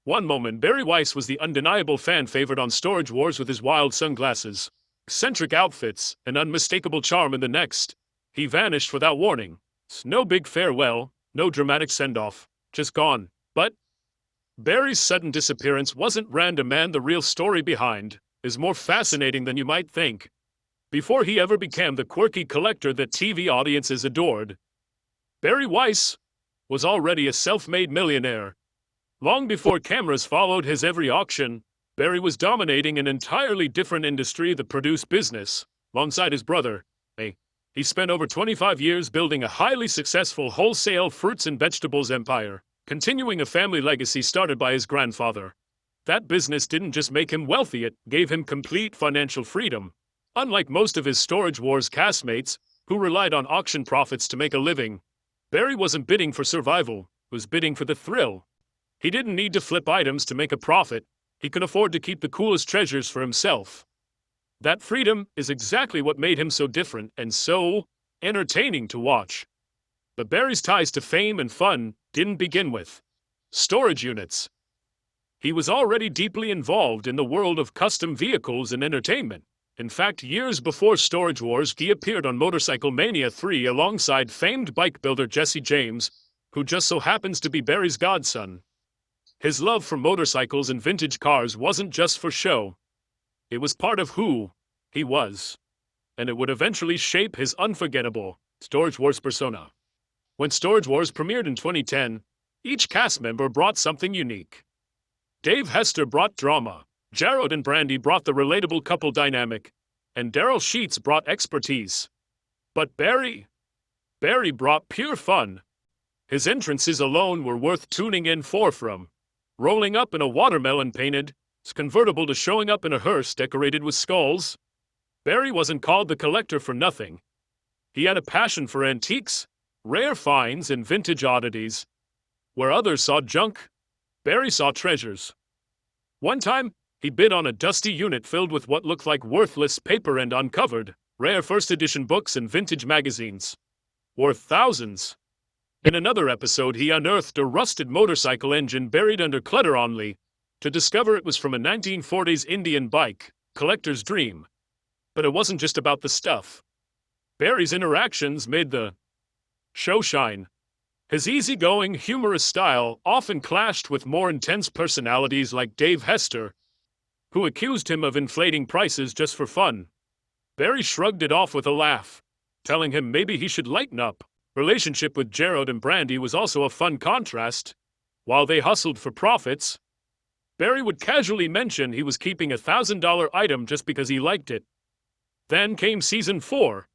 One moment, Barry Weiss was the undeniable fan favorite on Storage Wars with his wild sunglasses, eccentric outfits, and unmistakable charm, and the next, he vanished without warning. No big farewell, no dramatic send-off, just gone. But Barry's sudden disappearance wasn't random, man. The real story behind is more fascinating than you might think. Before he ever became the quirky collector that TV audiences adored, Barry Weiss was already a self-made millionaire. Long before cameras followed his every auction, Barry was dominating an entirely different industry, the produce business, alongside his brother. He spent over 25 years building a highly successful wholesale fruits and vegetables empire, continuing a family legacy started by his grandfather. That business didn't just make him wealthy, it gave him complete financial freedom. Unlike most of his Storage Wars castmates, who relied on auction profits to make a living, Barry wasn't bidding for survival, he was bidding for the thrill. He didn't need to flip items to make a profit, he could afford to keep the coolest treasures for himself. That freedom is exactly what made him so different and so entertaining to watch. But Barry's ties to fame and fun didn't begin with storage units. He was already deeply involved in the world of custom vehicles and entertainment. In fact, years before Storage Wars, he appeared on Motorcycle Mania 3 alongside famed bike builder Jesse James, who just so happens to be Barry's godson. His love for motorcycles and vintage cars wasn't just for show. It was part of who he was, and it would eventually shape his unforgettable Storage Wars persona. When Storage Wars premiered in 2010, each cast member brought something unique. Dave Hester brought drama, Jared and Brandy brought the relatable couple dynamic, and Daryl Sheets brought expertise. But Barry brought pure fun. His entrances alone were worth tuning in for, from rolling up in a watermelon-painted convertible to showing up in a hearse decorated with skulls. Barry wasn't called the collector for nothing. He had a passion for antiques, rare finds, and vintage oddities. Where others saw junk, Barry saw treasures. One time, he bid on a dusty unit filled with what looked like worthless paper and uncovered rare first-edition books and vintage magazines, worth thousands. In another episode, he unearthed a rusted motorcycle engine buried under clutter only to discover it was from a 1940s Indian bike, collector's dream. But it wasn't just about the stuff. Barry's interactions made the show shine. His easygoing, humorous style often clashed with more intense personalities like Dave Hester, who accused him of inflating prices just for fun. Barry shrugged it off with a laugh, telling him maybe he should lighten up. Relationship with Jared and Brandy was also a fun contrast. While they hustled for profits, Barry would casually mention he was keeping a $1,000 item just because he liked it. Then came season 4,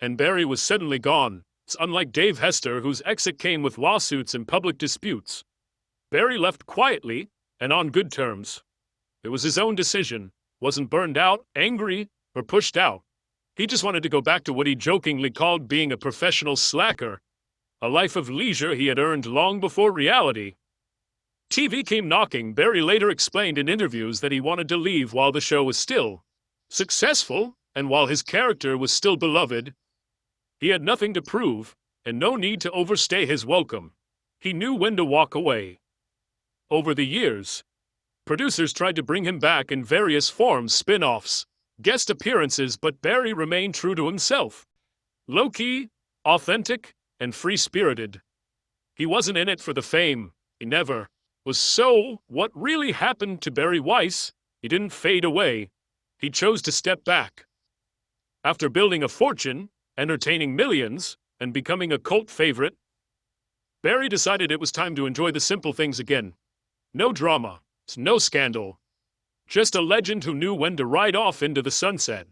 and Barry was suddenly gone. It's unlike Dave Hester, whose exit came with lawsuits and public disputes. Barry left quietly and on good terms. It was his own decision, wasn't burned out, angry, or pushed out. He just wanted to go back to what he jokingly called being a professional slacker, a life of leisure he had earned long before reality. TV came knocking. Barry later explained in interviews that he wanted to leave while the show was still successful, and while his character was still beloved. He had nothing to prove, and no need to overstay his welcome. He knew when to walk away. Over the years, producers tried to bring him back in various forms, spin-offs, guest appearances, but Barry remained true to himself. Low-key, authentic, and free-spirited. He wasn't in it for the fame. He never was. So, what really happened to Barry Weiss? He didn't fade away. He chose to step back. After building a fortune, entertaining millions, and becoming a cult favorite, Barry decided it was time to enjoy the simple things again. No drama, no scandal. Just a legend who knew when to ride off into the sunset.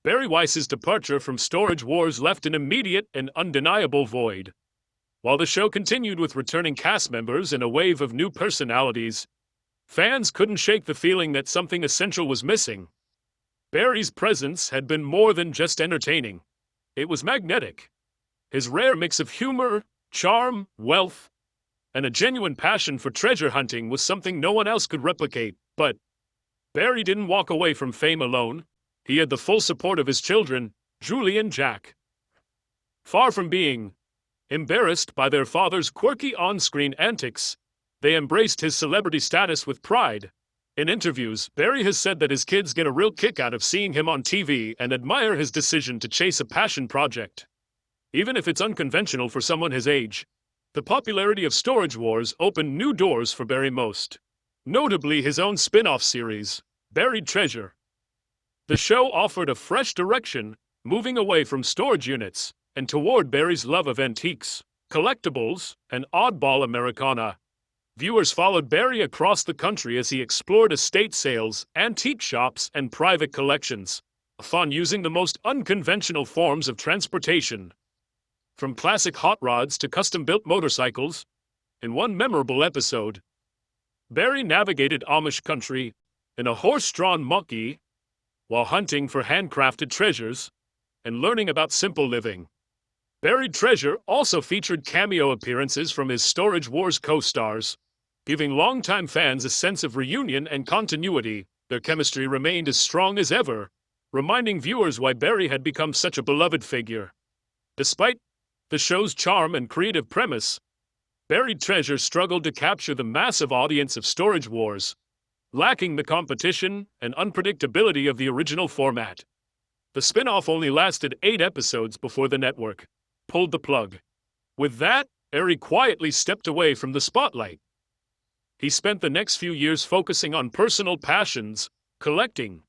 Barry Weiss's departure from Storage Wars left an immediate and undeniable void. While the show continued with returning cast members and a wave of new personalities, fans couldn't shake the feeling that something essential was missing. Barry's presence had been more than just entertaining. It was magnetic. His rare mix of humor, charm, wealth, and a genuine passion for treasure hunting was something no one else could replicate. But Barry didn't walk away from fame alone. He had the full support of his children, Julie and Jack. Far from being embarrassed by their father's quirky on-screen antics, They embraced his celebrity status with pride. In interviews, Barry has said that his kids get a real kick out of seeing him on TV and admire his decision to chase a passion project. Even if it's unconventional for someone his age, the popularity of Storage Wars opened new doors for Barry most. Notably his own spin-off series, Buried Treasure. The show offered a fresh direction, moving away from storage units and toward Barry's love of antiques, collectibles, and oddball Americana. Viewers followed Barry across the country as he explored estate sales, antique shops, and private collections, fun using the most unconventional forms of transportation. From classic hot rods to custom-built motorcycles, in one memorable episode, Barry navigated Amish country in a horse-drawn monkey while hunting for handcrafted treasures and learning about simple living. Buried Treasure also featured cameo appearances from his Storage Wars co-stars, giving longtime fans a sense of reunion and continuity. Their chemistry remained as strong as ever, reminding viewers why Barry had become such a beloved figure. Despite the show's charm and creative premise, Buried Treasure struggled to capture the massive audience of Storage Wars, lacking the competition and unpredictability of the original format. The spin-off only lasted 8 episodes before the network pulled the plug. With that, Barry quietly stepped away from the spotlight. He spent the next few years focusing on personal passions, collecting,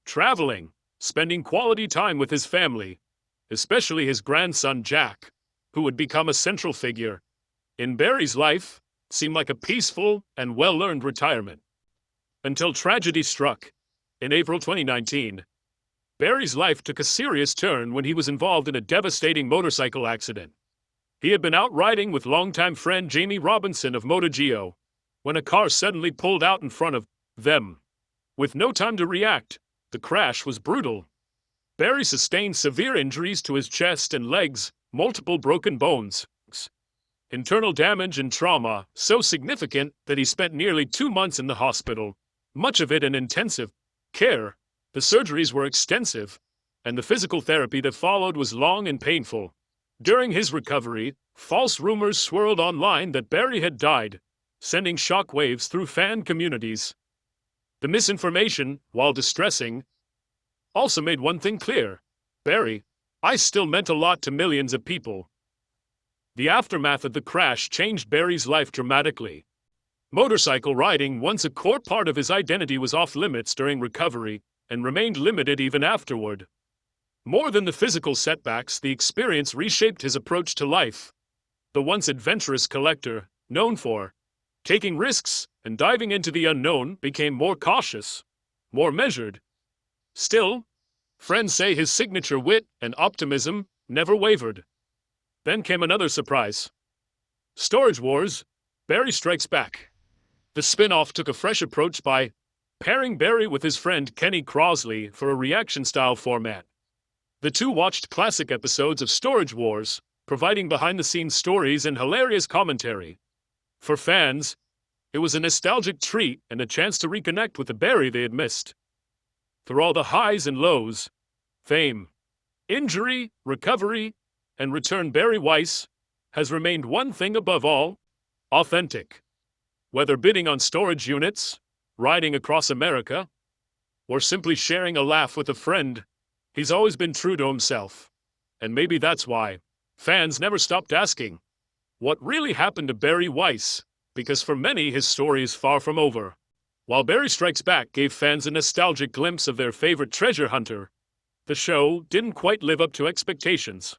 traveling, spending quality time with his family, especially his grandson Jack, who would become a central figure in Barry's life. Seemed like a peaceful and well-earned retirement. Until tragedy struck. In April 2019, Barry's life took a serious turn when he was involved in a devastating motorcycle accident. He had been out riding with longtime friend Jamie Robinson of MotoGeo when a car suddenly pulled out in front of them. With no time to react, the crash was brutal. Barry sustained severe injuries to his chest and legs, multiple broken bones, internal damage and trauma so significant that he spent nearly 2 months in the hospital, much of it in intensive care. The surgeries were extensive, and the physical therapy that followed was long and painful. During his recovery, false rumors swirled online that Barry had died, sending shockwaves through fan communities. The misinformation, while distressing, also made one thing clear: Barry, I still meant a lot to millions of people. The aftermath of the crash changed Barry's life dramatically. Motorcycle riding, once a core part of his identity, was off limits during recovery and remained limited even afterward. More than the physical setbacks, the experience reshaped his approach to life. The once adventurous collector, known for taking risks and diving into the unknown, became more cautious, more measured. Still, friends say his signature wit and optimism never wavered. Then came another surprise. Storage Wars, Barry Strikes Back. The spin-off took a fresh approach by pairing Barry with his friend Kenny Crosley for a reaction-style format. The two watched classic episodes of Storage Wars, providing behind-the-scenes stories and hilarious commentary. For fans, it was a nostalgic treat and a chance to reconnect with the Barry they had missed. Through all the highs and lows, fame, injury, recovery, and return, Barry Weiss has remained one thing above all: authentic. Whether bidding on storage units, riding across America, or simply sharing a laugh with a friend, he's always been true to himself. And maybe that's why fans never stopped asking, what really happened to Barry Weiss? Because for many, his story is far from over. While Barry Strikes Back gave fans a nostalgic glimpse of their favorite treasure hunter, the show didn't quite live up to expectations.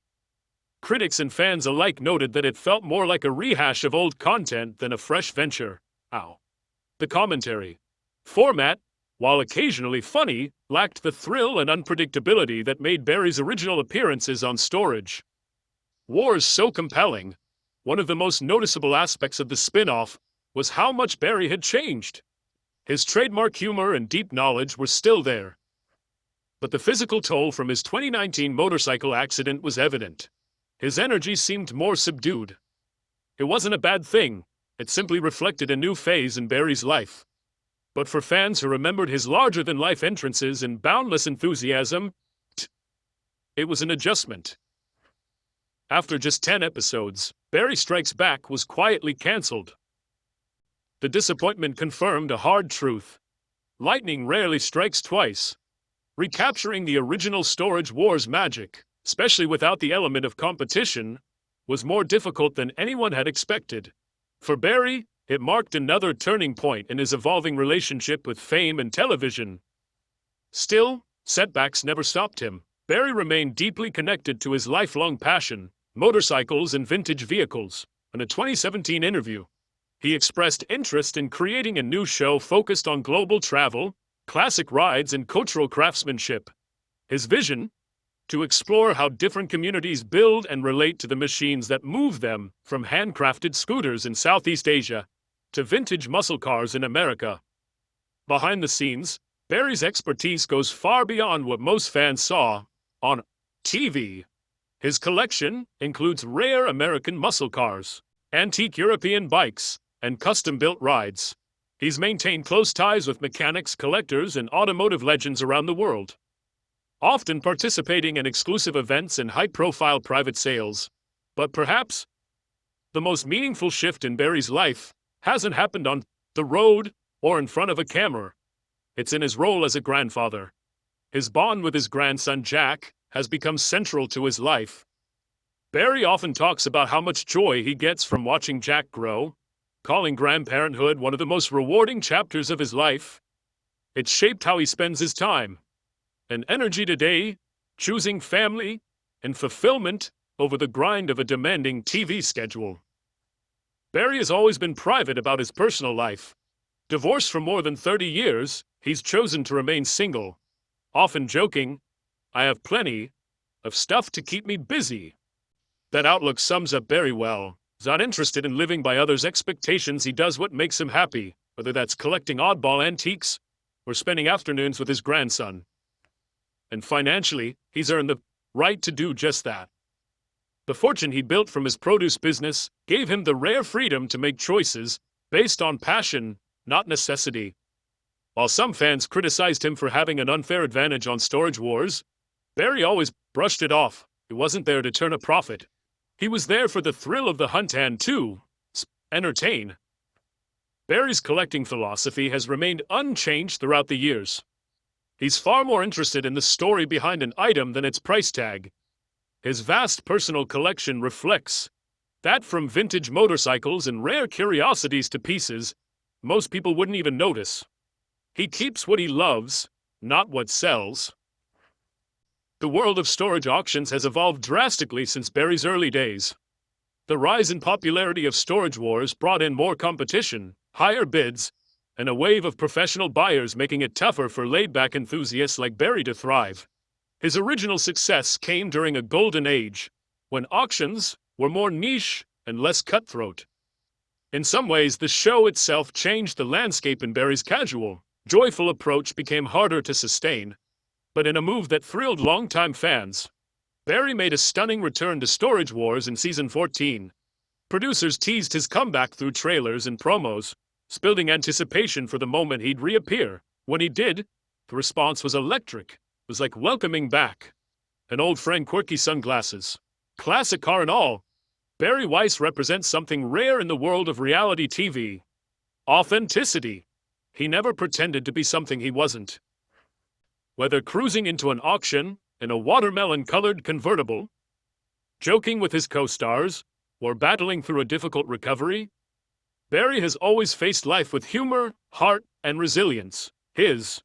Critics and fans alike noted that it felt more like a rehash of old content than a fresh venture. The commentary format, while occasionally funny, lacked the thrill and unpredictability that made Barry's original appearances on Storage Wars so compelling. One of the most noticeable aspects of the spin-off was how much Barry had changed. His trademark humor and deep knowledge were still there, but the physical toll from his 2019 motorcycle accident was evident. His energy seemed more subdued. It wasn't a bad thing. It simply reflected a new phase in Barry's life. But for fans who remembered his larger-than-life entrances and boundless enthusiasm, it was an adjustment. After just 10 episodes, Barry Strikes Back was quietly cancelled. The disappointment confirmed a hard truth. Lightning rarely strikes twice. Recapturing the original Storage Wars magic, especially without the element of competition, was more difficult than anyone had expected. For Barry, it marked another turning point in his evolving relationship with fame and television. Still, setbacks never stopped him. Barry remained deeply connected to his lifelong passion, motorcycles and vintage vehicles. In a 2017 interview, he expressed interest in creating a new show focused on global travel, classic rides, and cultural craftsmanship. His vision? To explore how different communities build and relate to the machines that move them, from handcrafted scooters in Southeast Asia to vintage muscle cars in America. Behind the scenes, Barry's expertise goes far beyond what most fans saw on TV. His collection includes rare American muscle cars, antique European bikes, and custom-built rides. He's maintained close ties with mechanics, collectors, and automotive legends around the world, often participating in exclusive events and high-profile private sales. But perhaps the most meaningful shift in Barry's life hasn't happened on the road or in front of a camera. It's in his role as a grandfather. His bond with his grandson Jack has become central to his life. Barry often talks about how much joy he gets from watching Jack grow, calling grandparenthood one of the most rewarding chapters of his life. It's shaped how he spends his time and energy today, choosing family and fulfillment over the grind of a demanding TV schedule. Barry has always been private about his personal life. Divorced for more than 30 years, he's chosen to remain single, often joking, "I have plenty of stuff to keep me busy." That outlook sums up Barry well. He's not interested in living by others' expectations. He does what makes him happy, whether that's collecting oddball antiques or spending afternoons with his grandson. And financially, he's earned the right to do just that. The fortune he built from his produce business gave him the rare freedom to make choices based on passion, not necessity. While some fans criticized him for having an unfair advantage on Storage Wars, Barry always brushed it off. He wasn't there to turn a profit. He was there for the thrill of the hunt and to entertain. Barry's collecting philosophy has remained unchanged throughout the years. He's far more interested in the story behind an item than its price tag. His vast personal collection reflects that, from vintage motorcycles and rare curiosities to pieces most people wouldn't even notice. He keeps what he loves, not what sells. The world of storage auctions has evolved drastically since Barry's early days. The rise in popularity of Storage Wars brought in more competition, higher bids, and a wave of professional buyers, making it tougher for laid-back enthusiasts like Barry to thrive. His original success came during a golden age, when auctions were more niche and less cutthroat. In some ways, the show itself changed the landscape, and Barry's casual, joyful approach became harder to sustain. But in a move that thrilled longtime fans, Barry made a stunning return to Storage Wars in Season 14. Producers teased his comeback through trailers and promos, building anticipation for the moment he'd reappear. When he did, the response was electric. It was like welcoming back an old friend. Quirky sunglasses, classic car and all, Barry Weiss represents something rare in the world of reality TV: authenticity. He never pretended to be something he wasn't. Whether cruising into an auction in a watermelon-colored convertible, joking with his co-stars, or battling through a difficult recovery, Barry has always faced life with humor, heart, and resilience. His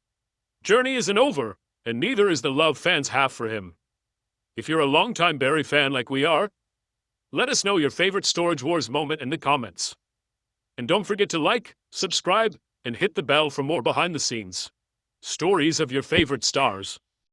journey isn't over, and neither is the love fans have for him. If you're a longtime Barry fan like we are, let us know your favorite Storage Wars moment in the comments. And don't forget to like, subscribe, and hit the bell for more behind-the-scenes stories of your favorite stars.